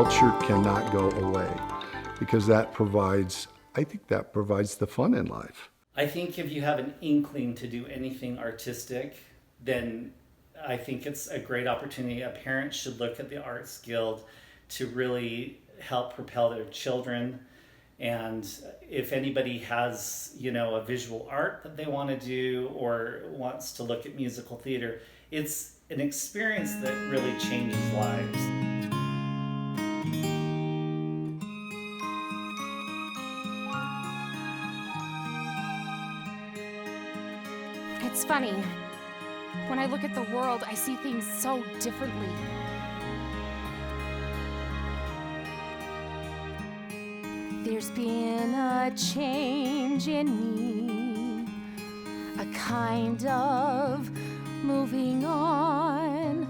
culture cannot go away because I think that provides the fun in life. I think if you have an inkling to do anything artistic, then I think it's a great opportunity. A parent should look at the Arts Guild to really help propel their children. And if anybody has, a visual art that they want to do or wants to look at musical theater, it's an experience that really changes lives. It's funny. When I look at the world, I see things so differently. There's been a change in me, a kind of moving on,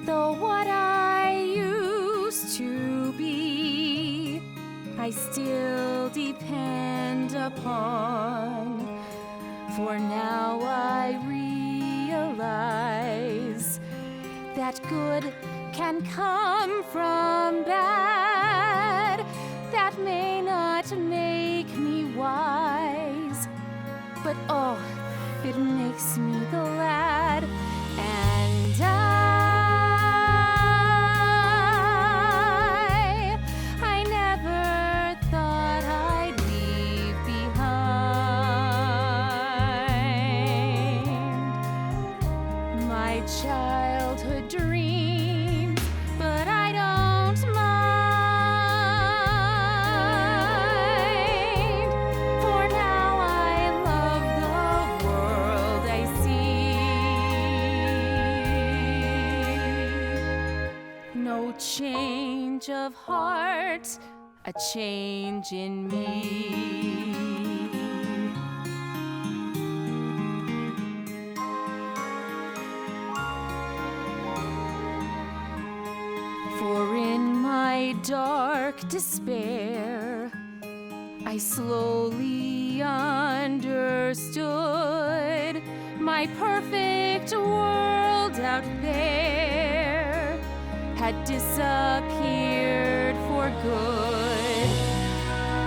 though what I used to be, I still depend upon. For now I realize that good can come from bad. That may not make me wise, but oh, it makes me glad. And I never thought I'd leave behind my childhood dreams, but I don't mind, for now I love the world I see. No change of heart, a change in me. For in my dark despair, I slowly understood my perfect world out there had disappeared for good.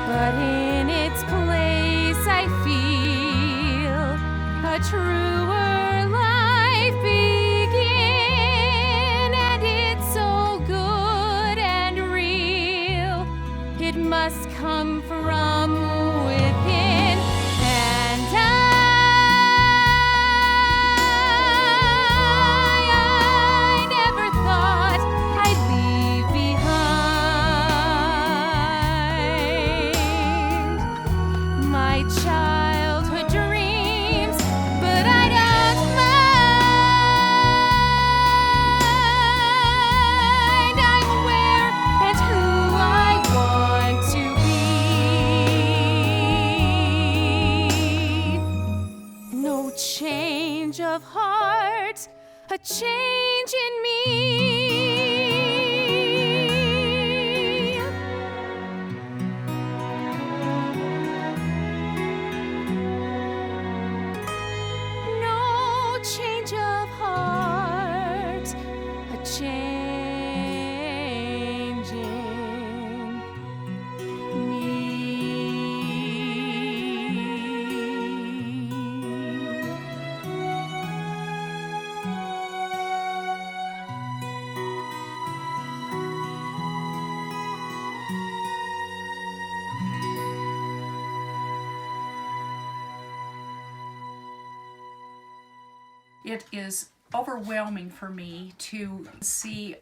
But in its place I feel a truer life begin, and it's so good and real, it must come from within. And I never thought I'd leave behind my childhood dreams, but I don't mind. I'm where and who I want to be. No change of heart, a change in me. No change of heart, a change in me. It is overwhelming for me to see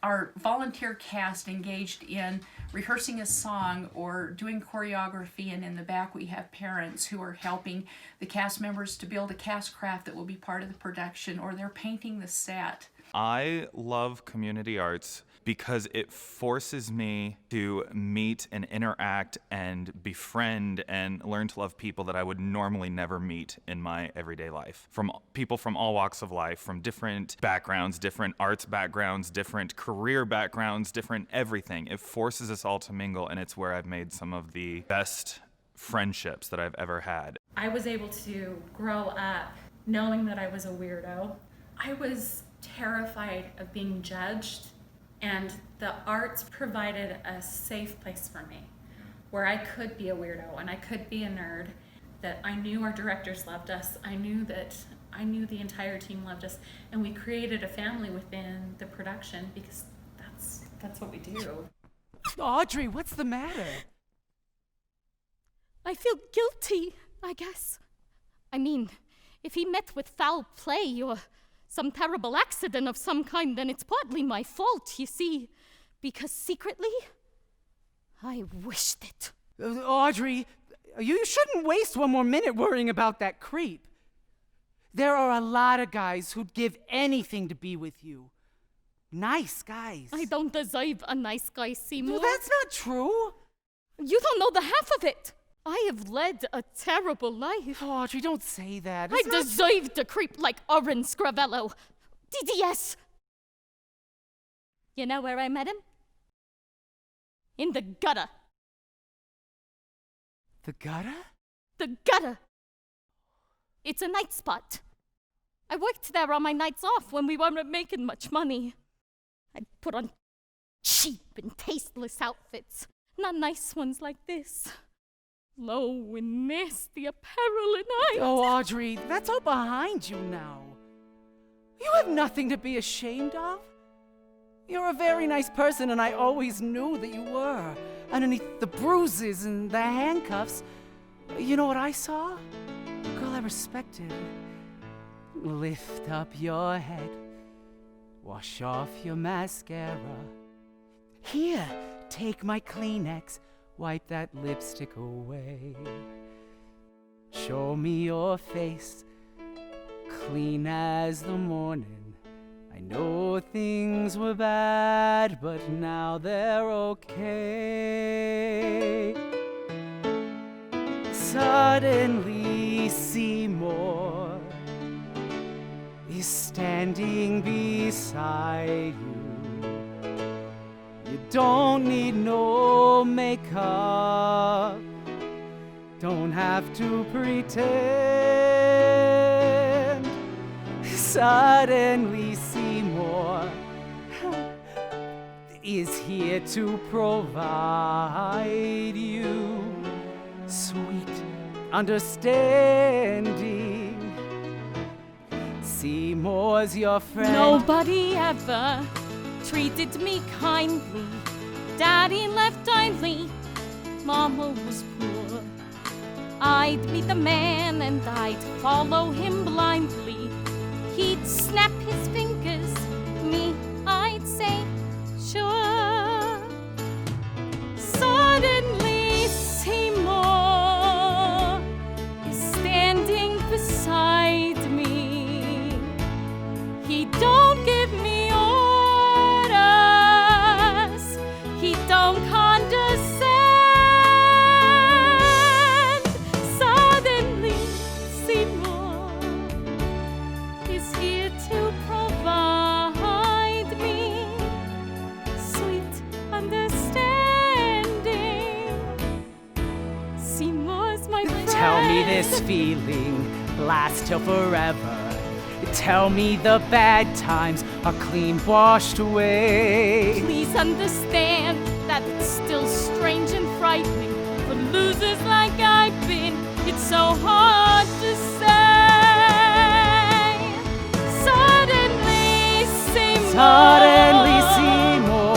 our volunteer cast engaged in rehearsing a song or doing choreography, and in the back we have parents who are helping the cast members to build a cast craft that will be part of the production, or they're painting the set. I love community arts because it forces me to meet and interact and befriend and learn to love people that I would normally never meet in my everyday life. From people from all walks of life, from different backgrounds, different arts backgrounds, different career backgrounds, different everything. It forces us all to mingle, and it's where I've made some of the best friendships that I've ever had. I was able to grow up knowing that I was a weirdo. I was terrified of being judged And the arts provided a safe place for me where I could be a weirdo and I could be a nerd, that I knew our directors loved us. I knew the entire team loved us, and we created a family within the production because that's what we do. Audrey, what's the matter? I feel guilty, I guess. I mean, if he met with foul play or some terrible accident of some kind, then it's partly my fault, you see. Because secretly, I wished it. Audrey, you shouldn't waste one more minute worrying about that creep. There are a lot of guys who'd give anything to be with you. Nice guys. I don't deserve a nice guy, Seymour. That's not true. You don't know the half of it. I have led a terrible life. Oh, Audrey, don't say that. I deserved a creep like Oren Scrivello. DDS. You know where I met him? In the gutter. The gutter? The gutter. It's a night spot. I worked there on my nights off when we weren't making much money. I'd put on cheap and tasteless outfits, not nice ones like this. Low and nasty apparel and I... Oh, Audrey, that's all behind you now. You have nothing to be ashamed of. You're a very nice person, and I always knew that you were. Underneath the bruises and the handcuffs, you know what I saw? A girl I respected. Lift up your head. Wash off your mascara. Here, take my Kleenex. Wipe that lipstick away. Show me your face, clean as the morning. I know things were bad, but now they're okay. Suddenly, Seymour is standing beside you. You don't need no makeup, don't have to pretend. Suddenly Seymour is here to provide you sweet understanding. Seymour's your friend. Nobody ever treated me kindly. Daddy left idly. Mama was poor. I'd meet the man and I'd follow him blindly. He'd snap his fingers. Me, I'd say, sure. Suddenly, Seymour is standing beside me. He don't give me orders. He don't condescend. Suddenly, Seymour is here to provide me sweet understanding. Seymour's my friend. Tell me this feeling lasts till forever. Tell me the bad times are clean washed away. Please understand that it's still strange and frightening. For losers like I've been, it's so hard to say. Suddenly, Seymour. Suddenly, Seymour.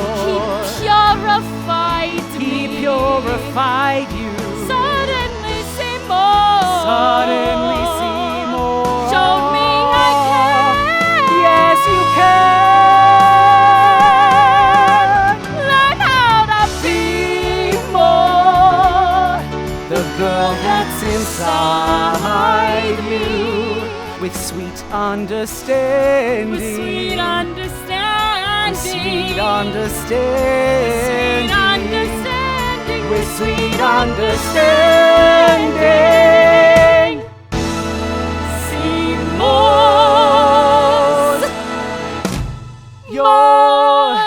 He purified you. Suddenly, Seymour. Suddenly, Seymour. Showed me I can. Yes, you can. Learn how to Be more the girl that's inside you, with sweet understanding. with sweet understanding. Sweet understanding. Sweet understanding. With sweet understanding. Seymour's Your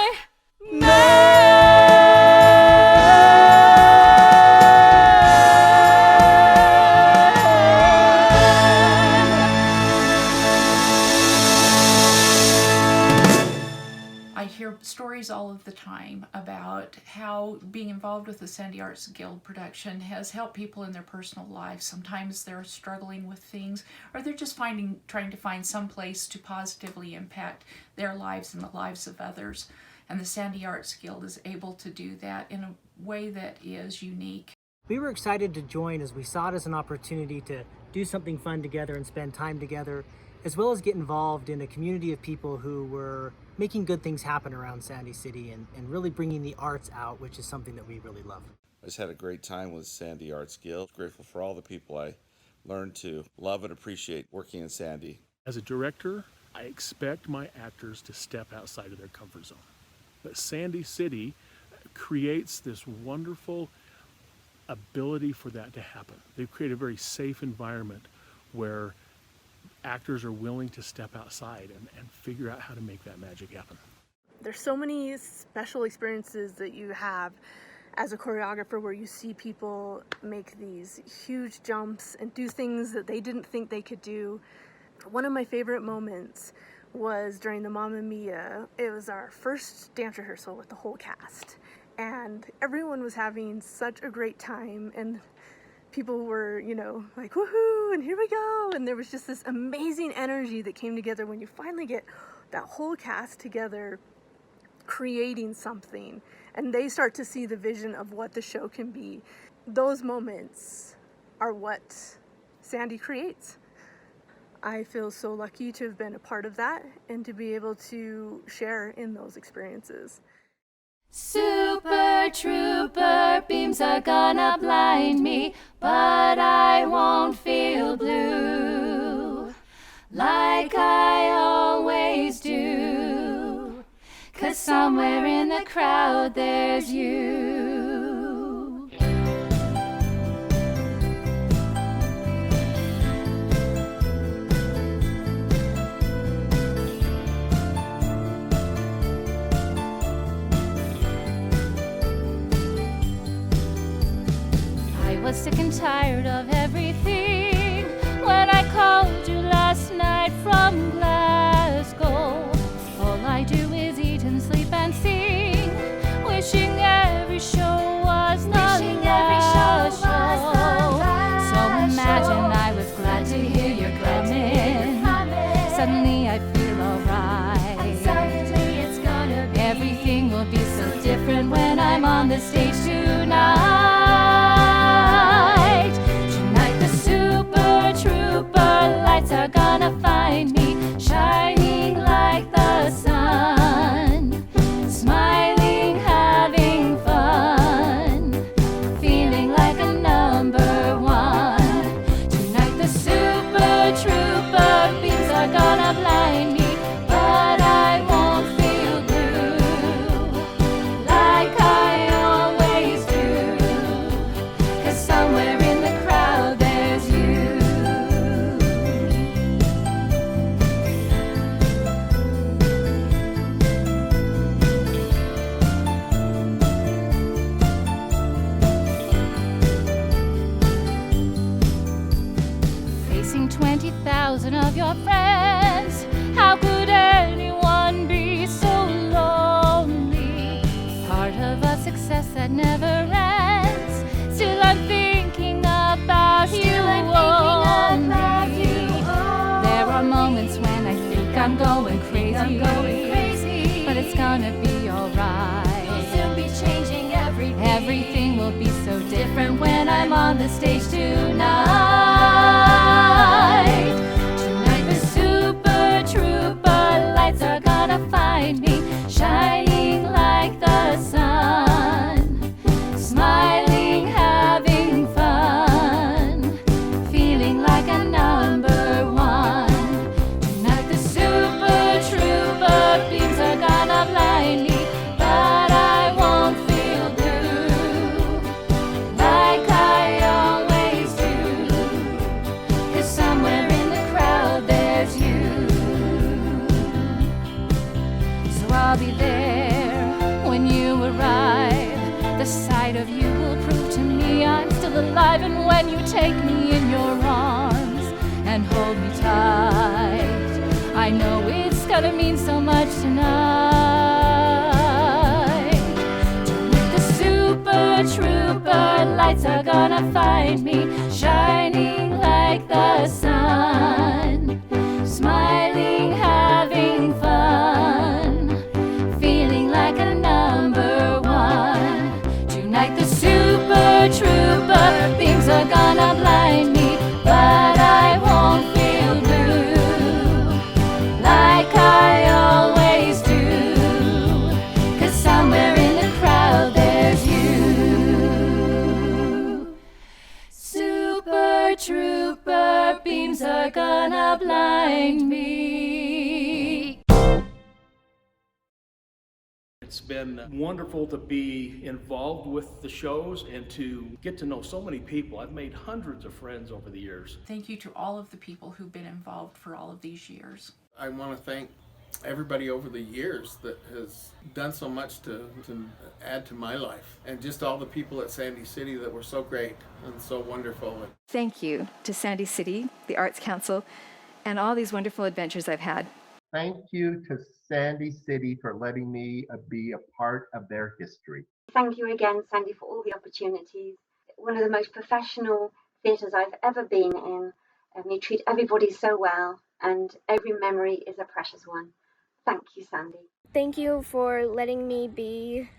I hear stories stories all of the time about how being involved with the Sandy Arts Guild production has helped people in their personal lives. Sometimes they're struggling with things, or they're just trying to find some place to positively impact their lives and the lives of others. And the Sandy Arts Guild is able to do that in a way that is unique. We were excited to join as we saw it as an opportunity to do something fun together and spend time together, as well as get involved in a community of people who were making good things happen around Sandy City and really bringing the arts out, which is something that we really love. I just had a great time with Sandy Arts Guild. Grateful for all the people I learned to love and appreciate working in Sandy. As a director, I expect my actors to step outside of their comfort zone. But Sandy City creates this wonderful ability for that to happen. They've created a very safe environment where actors are willing to step outside and figure out how to make that magic happen. There's so many special experiences that you have as a choreographer where you see people make these huge jumps and do things that they didn't think they could do. One of my favorite moments was during the Mamma Mia. It was our first dance rehearsal with the whole cast, and everyone was having such a great time, and people were, like, woohoo, and here we go, and there was just this amazing energy that came together when you finally get that whole cast together creating something, and they start to see the vision of what the show can be. Those moments are what Sandy creates. I feel so lucky to have been a part of that and to be able to share in those experiences. Super Trouper beams are gonna blind me, but I won't feel blue like I always do, 'cause somewhere in the crowd there's you. I was sick and tired of everything when I called you last night from Glasgow. All I do is eat and sleep and sing, wishing every show was the last show. So imagine I was glad to hear you're coming. Suddenly I feel alright. Everything will be so different when I'm on the stage tonight. Lights are gonna find me shining like the sun, smiling, having fun, feeling like a number one. Tonight the Super Trouper beams are gonna blind me, but I won't feel blue like I always do, 'cause somewhere in the crowd there's you. Facing 20,000 of your friends, how could anyone be so lonely? Part of a success that never ends. Still I'm thinking about you only. There are moments when I think I'm going crazy, but it's gonna be alright. We'll soon be changing everything. Everything will be so different when I'm on the stage tonight. Tonight the Super Trouper lights are gonna find me shining like the sun, smiling, having fun, feeling like a number one. Tonight the Super Trouper beams are gonna blind me, but I won't feel blue like I always do, 'cause somewhere in the crowd there's you. So I'll be there when you arrive. The sight of you will prove to me I'm still alive, and when you take me in your arms and hold me tight, I know it's gonna mean so much tonight. lights are gonna find me, shining like the sun, smiling, having fun, feeling like a number one. Tonight the Super Trouper beams are gonna blind me, but I won't feel blue like I always do, 'cause somewhere in the crowd there's you. Super Trouper beams are gonna blind me. It's been wonderful to be involved with the shows and to get to know so many people. I've made hundreds of friends over the years. Thank you to all of the people who've been involved for all of these years. I want to thank everybody over the years that has done so much to add to my life, and just all the people at Sandy City that were so great and so wonderful. Thank you to Sandy City, the Arts Council, and all these wonderful adventures I've had. Thank you to Sandy City for letting me be a part of their history. Thank you again, Sandy, for all the opportunities. One of the most professional theatres I've ever been in. You treat everybody so well, and every memory is a precious one. Thank you, Sandy. Thank you for letting me be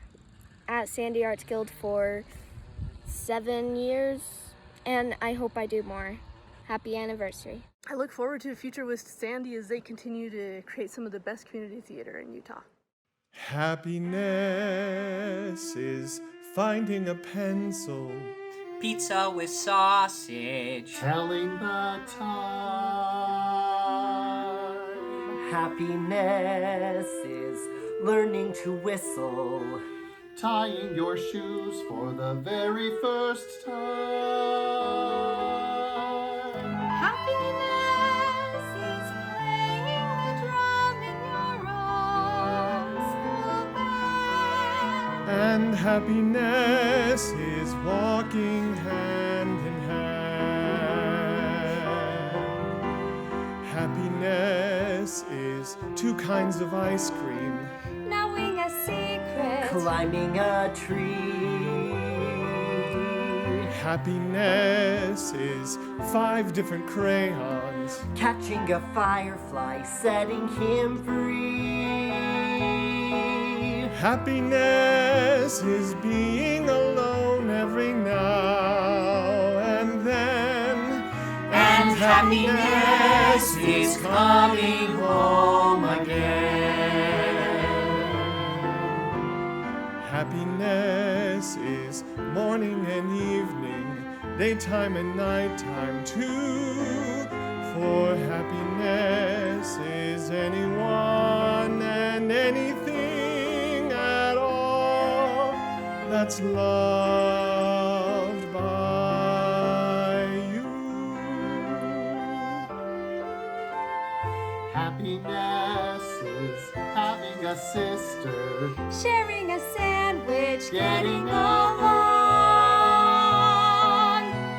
at Sandy Arts Guild for 7 years, and I hope I do more. Happy anniversary. I look forward to a future with Sandy as they continue to create some of the best community theater in Utah. Happiness is finding a pencil. Pizza with sausage. Telling the time. Happiness is learning to whistle. Tying your shoes for the very first time. Happiness is playing the drum in your own school band. And happiness is walking hand in hand. Happiness is 2 kinds of ice cream. Knowing a secret. Climbing a tree. Happiness is 5 different crayons. Catching a firefly, setting him free. Happiness is being alone every now and then. And happiness is coming home again. Happiness is morning and evening, daytime and nighttime too. For happiness is anyone and anything at all that's loved by you. Happiness is having a sister. Sharing a sandwich, Getting along.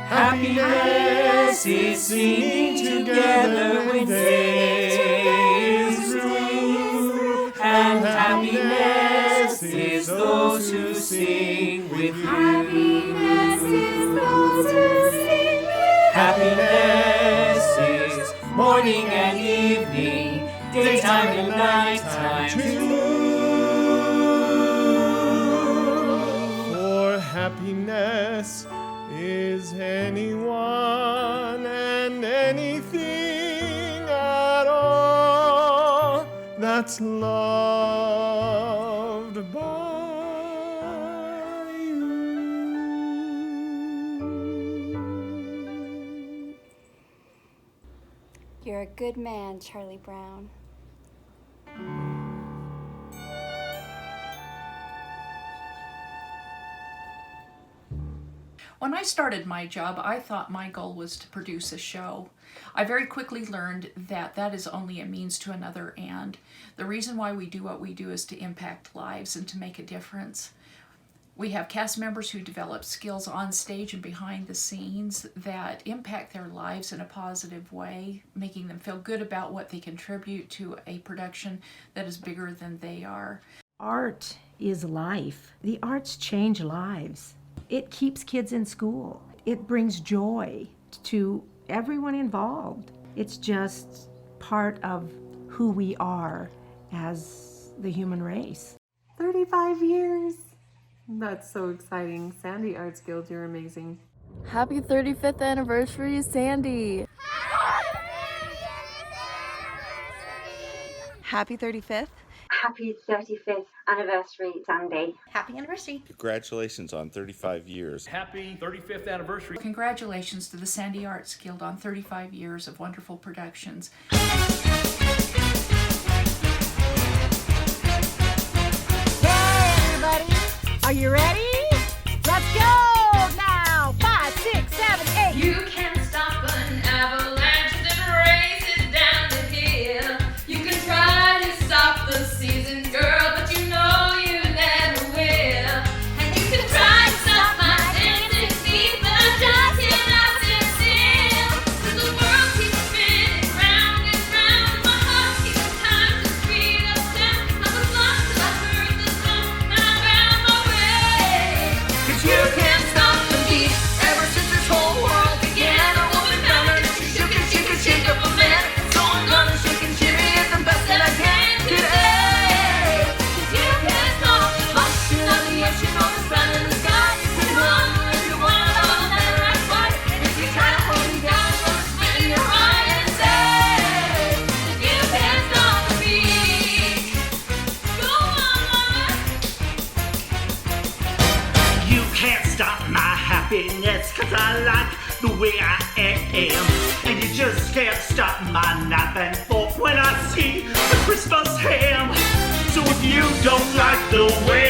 Happiness is singing together when day is through. And happiness is those who sing with you. Happiness is those who sing with you. Happiness is morning and evening, daytime and nighttime too. For happiness is anyone and anything at all that's loved by you. You're a good man, Charlie Brown. When I started my job, I thought my goal was to produce a show. I very quickly learned that that is only a means to another end. The reason why we do what we do is to impact lives and to make a difference. We have cast members who develop skills on stage and behind the scenes that impact their lives in a positive way, making them feel good about what they contribute to a production that is bigger than they are. Art is life. The arts change lives. It keeps kids in school. It brings joy to everyone involved. It's just part of who we are as the human race. 35 years. That's so exciting. Sandy Arts Guild, you're amazing. Happy 35th anniversary, Sandy. Happy 35th. Happy 35th anniversary, Sandy. Happy anniversary. Congratulations on 35 years. Happy 35th anniversary. Congratulations to the Sandy Arts Guild on 35 years of wonderful productions. Are you ready? Let's go now! 5, 6, 7, 8. You can't stop an avalanche that races down the hill. You can try to stop the season, girl, but you know you never will. And you can try to stop my dancing feet, but I just cannot stand still. 'Cause the world keeps spinning round and round. My heart keeps time to speed up down. I was lost till I heard the song. Now I found my way. 'Cause you can't stop the beat. Ever since this whole world began, a woman found her that she could shake up a man. So I'm gonna shake and shimmy it the best that I can today. 'Cause you can't stop the motion of the ocean or the sun in the sky. You run if you want, I'll never ask why. If you try to hold me down, I'm gonna spit in your eye and say that you can't stop the beat. Go on, mama. You can't stop my happiness, 'cause I like the way I am. And you just can't stop my knife and fork when I see the Christmas ham. So if you don't like the way